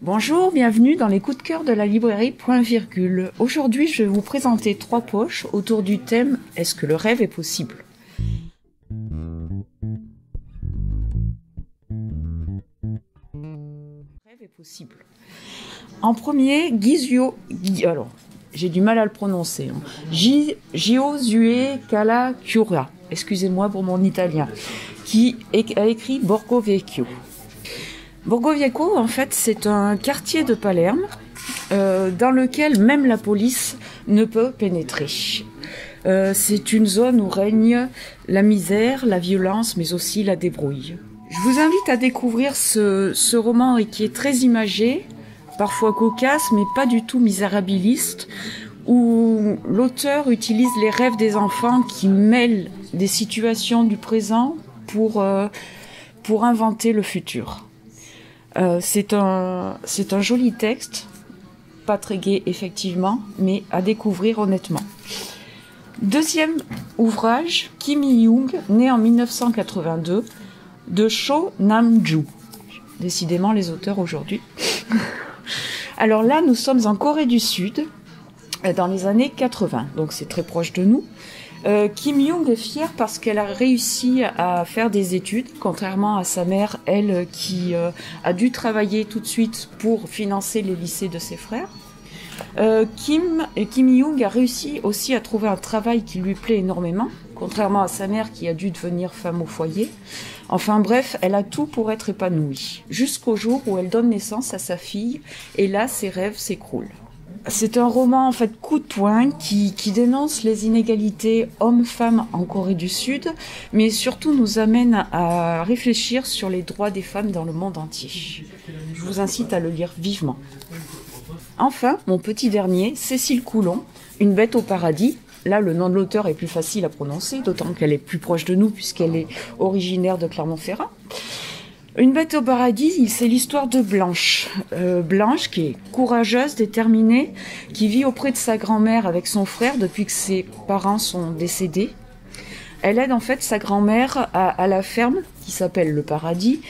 Bonjour, bienvenue dans les coups de cœur de la librairie Point Virgule. Aujourd'hui, je vais vous présenter 3 poches autour du thème « Est-ce que le rêve est possible ?» Rêve est possible. En premier, alors, j'ai du mal à le prononcer. Giosuè Calacura, excusez-moi pour mon italien, qui a écrit Borgo Vecchio. Borgo Vecchio, en fait, c'est un quartier de Palerme dans lequel même la police ne peut pénétrer. C'est une zone où règne la misère, la violence, mais aussi la débrouille. Je vous invite à découvrir ce roman qui est très imagé, parfois cocasse, mais pas du tout misérabiliste, où l'auteur utilise les rêves des enfants qui mêlent des situations du présent pour inventer le futur. C'est un joli texte, pas très gai effectivement, mais à découvrir honnêtement. Deuxième ouvrage, Kim Il-young, né en 1982, de Cho Nam-ju. Décidément les auteurs aujourd'hui. Alors là, nous sommes en Corée du Sud, dans les années 80, donc c'est très proche de nous. Kim Il-young est fière parce qu'elle a réussi à faire des études, contrairement à sa mère, elle, qui a dû travailler tout de suite pour financer les lycées de ses frères. Kim Il-young a réussi aussi à trouver un travail qui lui plaît énormément, contrairement à sa mère qui a dû devenir femme au foyer. Enfin bref, elle a tout pour être épanouie, jusqu'au jour où elle donne naissance à sa fille, et là, ses rêves s'écroulent. C'est un roman en fait coup de poing qui dénonce les inégalités hommes-femmes en Corée du Sud, mais surtout nous amène à réfléchir sur les droits des femmes dans le monde entier. Je vous incite à le lire vivement. Enfin, mon petit dernier, Cécile Coulon, Une bête au paradis. Là, le nom de l'auteur est plus facile à prononcer, d'autant qu'elle est plus proche de nous puisqu'elle est originaire de Clermont-Ferrand. Une bête au paradis, c'est l'histoire de Blanche. Blanche, qui est courageuse, déterminée, qui vit auprès de sa grand-mère avec son frère depuis que ses parents sont décédés. Elle aide en fait sa grand-mère à la ferme, qui s'appelle le Paradis,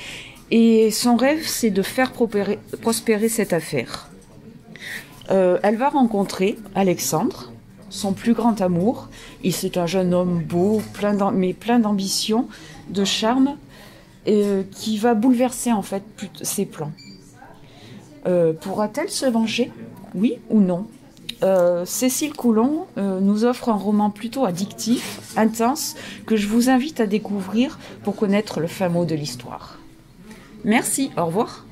et son rêve, c'est de faire prospérer cette affaire. Elle va rencontrer Alexandre, son plus grand amour, et c'est un jeune homme beau, plein d'ambition, de charme, qui va bouleverser en fait ses plans. Pourra-t-elle se venger? Oui ou non? Cécile Coulon nous offre un roman plutôt addictif, intense, que je vous invite à découvrir pour connaître le fin mot de l'histoire. Merci, au revoir.